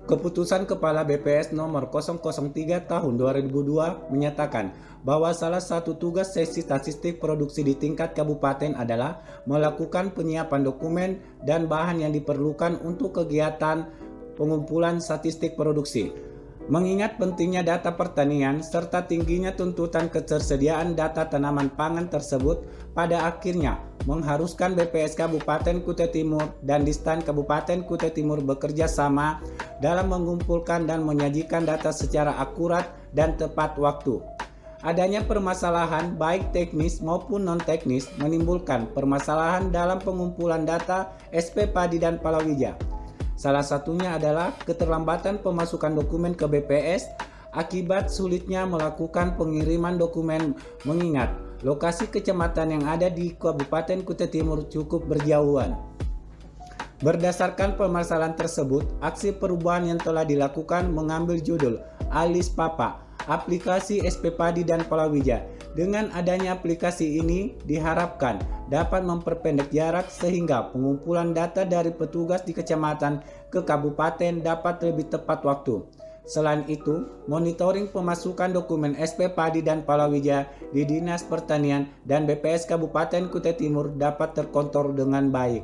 Keputusan Kepala BPS nomor 003 tahun 2002 menyatakan bahwa salah satu tugas seksi statistik produksi di tingkat kabupaten adalah melakukan penyiapan dokumen dan bahan yang diperlukan untuk kegiatan pengumpulan statistik produksi. Mengingat pentingnya data pertanian serta tingginya tuntutan ketersediaan data tanaman pangan tersebut, pada akhirnya mengharuskan BPS Kabupaten Kutai Timur dan Distan Kabupaten Kutai Timur bekerja sama dalam mengumpulkan dan menyajikan data secara akurat dan tepat waktu. Adanya permasalahan baik teknis maupun non-teknis menimbulkan permasalahan dalam pengumpulan data SP Padi dan Palawija. Salah satunya adalah keterlambatan pemasukan dokumen ke BPS akibat sulitnya melakukan pengiriman dokumen mengingat lokasi kecamatan yang ada di Kabupaten Kutai Timur cukup berjauhan. Berdasarkan permasalahan tersebut, aksi perubahan yang telah dilakukan mengambil judul Alis Papa, aplikasi SP Padi dan Palawija. Dengan adanya aplikasi ini diharapkan dapat memperpendek jarak sehingga pengumpulan data dari petugas di kecamatan ke kabupaten dapat lebih tepat waktu. Selain itu, monitoring pemasukan dokumen SP Padi dan Palawija di Dinas Pertanian dan BPS Kabupaten Kutai Timur dapat terkontrol dengan baik.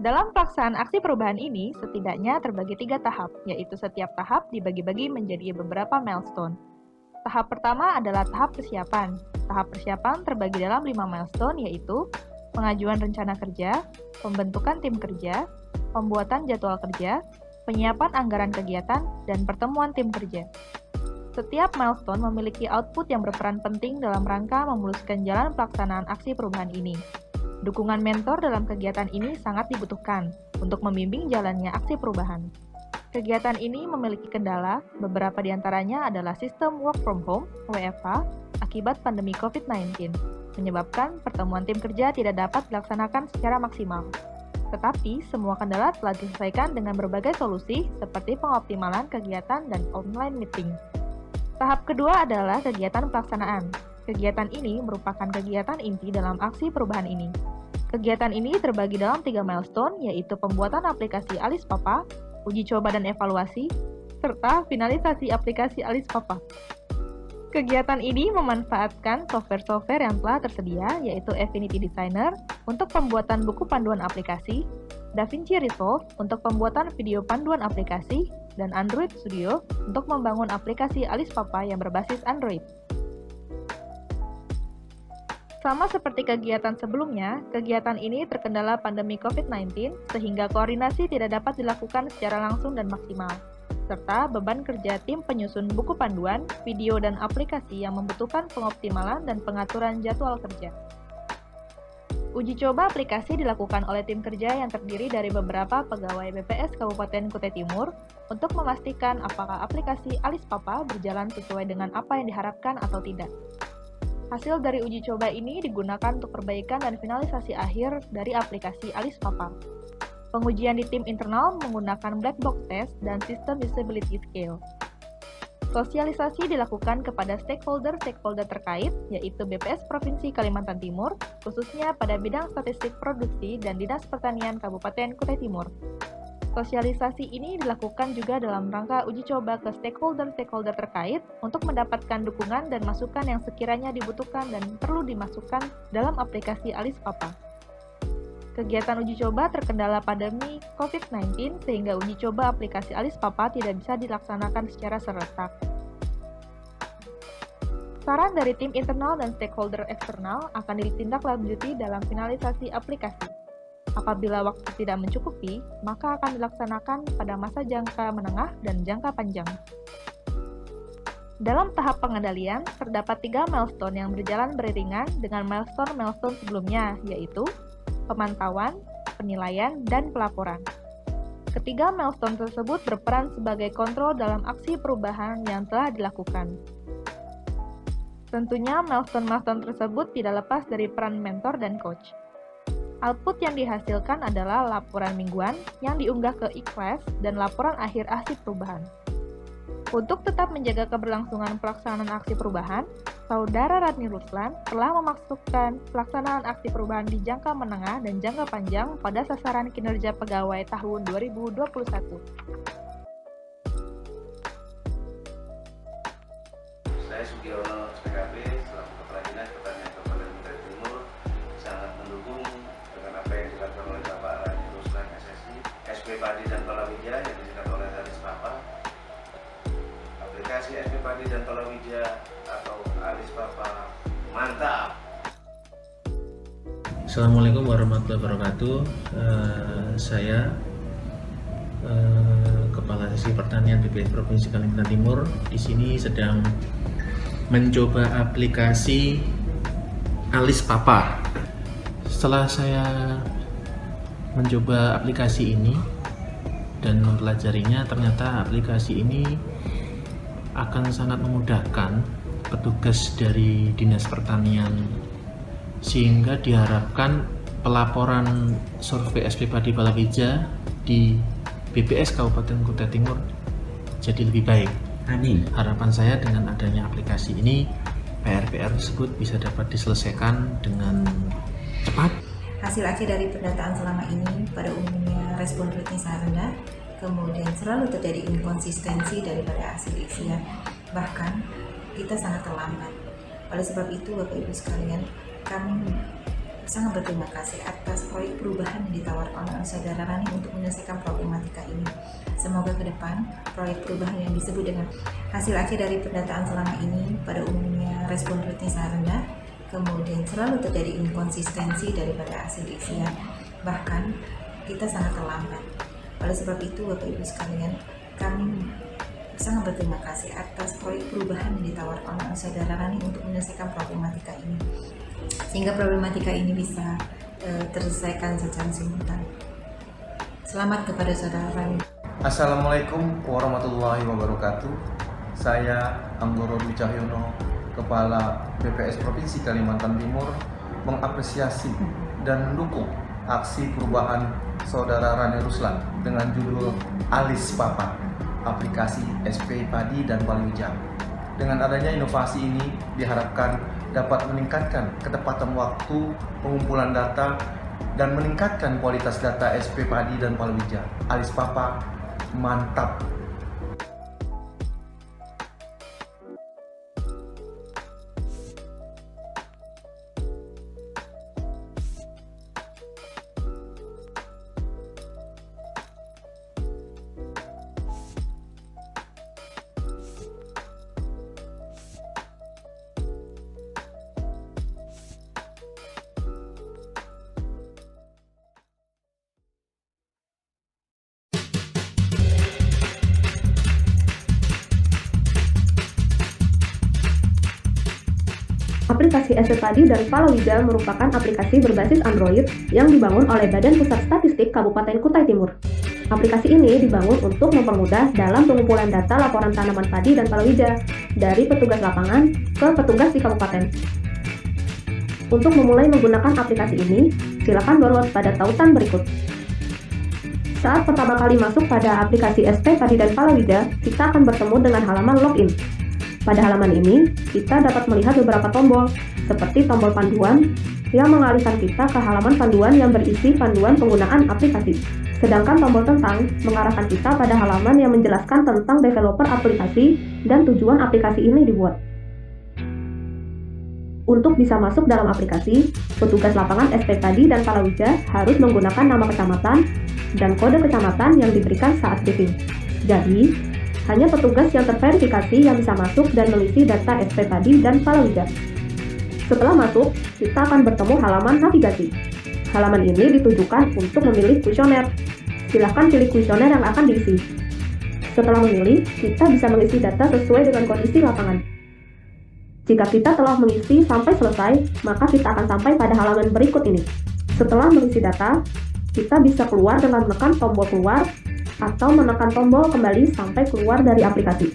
Dalam pelaksanaan aksi perubahan ini, setidaknya terbagi 3 tahap, yaitu setiap tahap dibagi-bagi menjadi beberapa milestone. Tahap pertama adalah tahap persiapan. Tahap persiapan terbagi dalam 5 milestone, yaitu pengajuan rencana kerja, pembentukan tim kerja, pembuatan jadwal kerja, penyiapan anggaran kegiatan, dan pertemuan tim kerja. Setiap milestone memiliki output yang berperan penting dalam rangka memuluskan jalan pelaksanaan aksi perubahan ini. Dukungan mentor dalam kegiatan ini sangat dibutuhkan untuk membimbing jalannya aksi perubahan. Kegiatan ini memiliki kendala, beberapa di antaranya adalah sistem work from home (WFH) akibat pandemi COVID-19, menyebabkan pertemuan tim kerja tidak dapat dilaksanakan secara maksimal. Tetapi, semua kendala telah diselesaikan dengan berbagai solusi seperti pengoptimalan kegiatan dan online meeting. Tahap kedua adalah kegiatan pelaksanaan. Kegiatan ini merupakan kegiatan inti dalam aksi perubahan ini. Kegiatan ini terbagi dalam 3 milestone, yaitu pembuatan aplikasi Alis Papa, uji coba dan evaluasi, serta finalisasi aplikasi Alis Papa. Kegiatan ini memanfaatkan software-software yang telah tersedia, yaitu Affinity Designer untuk pembuatan buku panduan aplikasi, DaVinci Resolve untuk pembuatan video panduan aplikasi, dan Android Studio untuk membangun aplikasi Alis Papa yang berbasis Android. Sama seperti kegiatan sebelumnya, kegiatan ini terkendala pandemi COVID-19 sehingga koordinasi tidak dapat dilakukan secara langsung dan maksimal, serta beban kerja tim penyusun buku panduan, video, dan aplikasi yang membutuhkan pengoptimalan dan pengaturan jadwal kerja. Uji coba aplikasi dilakukan oleh tim kerja yang terdiri dari beberapa pegawai BPS Kabupaten Kutai Timur untuk memastikan apakah aplikasi Alis Papa berjalan sesuai dengan apa yang diharapkan atau tidak. Hasil dari uji coba ini digunakan untuk perbaikan dan finalisasi akhir dari aplikasi Alis Papa. Pengujian di tim internal menggunakan black box test dan sistem usability scale. Sosialisasi dilakukan kepada stakeholder terkait, yaitu BPS Provinsi Kalimantan Timur, khususnya pada bidang statistik produksi dan Dinas Pertanian Kabupaten Kutai Timur. Sosialisasi ini dilakukan juga dalam rangka uji coba ke stakeholder terkait untuk mendapatkan dukungan dan masukan yang sekiranya dibutuhkan dan perlu dimasukkan dalam aplikasi Alis Papa. Kegiatan uji coba terkendala pandemi COVID-19 sehingga uji coba aplikasi Alis Papa tidak bisa dilaksanakan secara serentak. Saran dari tim internal dan stakeholder eksternal akan ditindaklanjuti dalam finalisasi aplikasi. Apabila waktu tidak mencukupi, maka akan dilaksanakan pada masa jangka menengah dan jangka panjang. Dalam tahap pengendalian, terdapat 3 milestone yang berjalan beriringan dengan milestone sebelumnya, yaitu pemantauan, penilaian, dan pelaporan. Ketiga milestone tersebut berperan sebagai kontrol dalam aksi perubahan yang telah dilakukan. Tentunya milestone tersebut tidak lepas dari peran mentor dan coach. Output yang dihasilkan adalah laporan mingguan yang diunggah ke e-class dan laporan akhir aksi perubahan. Untuk tetap menjaga keberlangsungan pelaksanaan aksi perubahan, Saudara Radni Ruslan telah memasukkan pelaksanaan aksi perubahan di jangka menengah dan jangka panjang pada sasaran kinerja pegawai tahun 2021. Saya Sugiono PKB selaku Kepala Dinas Pertanian Kabupaten Kutai Timur sangat mendukung dengan apa yang dilakukan oleh Bapak Radni Ruslan SSI, SP Padi dan Palawija yang disingkat oleh Alis Papa. Aplikasi SP Padi dan Palawija atau Alis Papa mantap. Assalamualaikum warahmatullahi wabarakatuh. Saya Kepala Seksi Pertanian BPS Provinsi Kalimantan Timur di sini sedang mencoba aplikasi Alis Papa. Setelah saya mencoba aplikasi ini dan mempelajarinya, ternyata aplikasi ini akan sangat memudahkan petugas dari Dinas Pertanian, sehingga diharapkan pelaporan survei SP Padi Palawija di BPS Kabupaten Kutai Timur jadi lebih baik. Amin. Harapan saya dengan adanya aplikasi ini, PR-PR tersebut bisa dapat diselesaikan dengan cepat. Hasil akhir dari pendataan selama ini pada umumnya respon rate-nya sangat rendah, kemudian selalu terjadi inkonsistensi daripada hasil isian, bahkan kita sangat terlambat. Oleh sebab itu, Bapak Ibu sekalian, kami sangat berterima kasih atas proyek perubahan yang ditawarkan oleh Saudara Rani untuk menyelesaikan problematika ini. Semoga ke depan proyek perubahan yang disebut dengan hasil akhir dari pendataan selama ini pada umumnya respon rate-nya sangat rendah, kemudian selalu terjadi inkonsistensi daripada hasil isian, bahkan kita sangat terlambat. Oleh sebab itu, Bapak Ibu sekalian, kami sangat berterima kasih atas proyek perubahan yang ditawarkan oleh Saudara Rani untuk menyelesaikan problematika ini, sehingga problematika ini bisa terselesaikan secara simultan. Selamat kepada Saudara Rani. Assalamualaikum warahmatullahi wabarakatuh. Saya Anggoro Dwi Cahyono, Kepala BPS Provinsi Kalimantan Timur, mengapresiasi dan mendukung aksi perubahan Saudara Rani Ruslan dengan judul Alis Papa, aplikasi SP Padi dan Palawija. Dengan adanya inovasi ini diharapkan dapat meningkatkan ketepatan waktu pengumpulan data dan meningkatkan kualitas data SP Padi dan Palawija. Alis Papa mantap. Aplikasi SP Padi dan Palawija merupakan aplikasi berbasis Android yang dibangun oleh Badan Pusat Statistik Kabupaten Kutai Timur. Aplikasi ini dibangun untuk mempermudah dalam pengumpulan data laporan tanaman padi dan palawija dari petugas lapangan ke petugas di kabupaten. Untuk memulai menggunakan aplikasi ini, silakan download pada tautan berikut. Saat pertama kali masuk pada aplikasi SP Padi dan Palawija, kita akan bertemu dengan halaman login. Pada halaman ini, kita dapat melihat beberapa tombol, seperti tombol panduan, yang mengalihkan kita ke halaman panduan yang berisi panduan penggunaan aplikasi. Sedangkan tombol tentang mengarahkan kita pada halaman yang menjelaskan tentang developer aplikasi dan tujuan aplikasi ini dibuat. Untuk bisa masuk dalam aplikasi, petugas lapangan SP Padi dan Palawija harus menggunakan nama kecamatan dan kode kecamatan yang diberikan saat briefing. Jadi, hanya petugas yang terverifikasi yang bisa masuk dan mengisi data SP Padi dan Palawija. Setelah masuk, kita akan bertemu halaman navigasi. Halaman ini ditujukan untuk memilih kuesioner. Silahkan pilih kuesioner yang akan diisi. Setelah memilih, kita bisa mengisi data sesuai dengan kondisi lapangan. Jika kita telah mengisi sampai selesai, maka kita akan sampai pada halaman berikut ini. Setelah mengisi data, kita bisa keluar dengan menekan tombol keluar atau menekan tombol kembali sampai keluar dari aplikasi.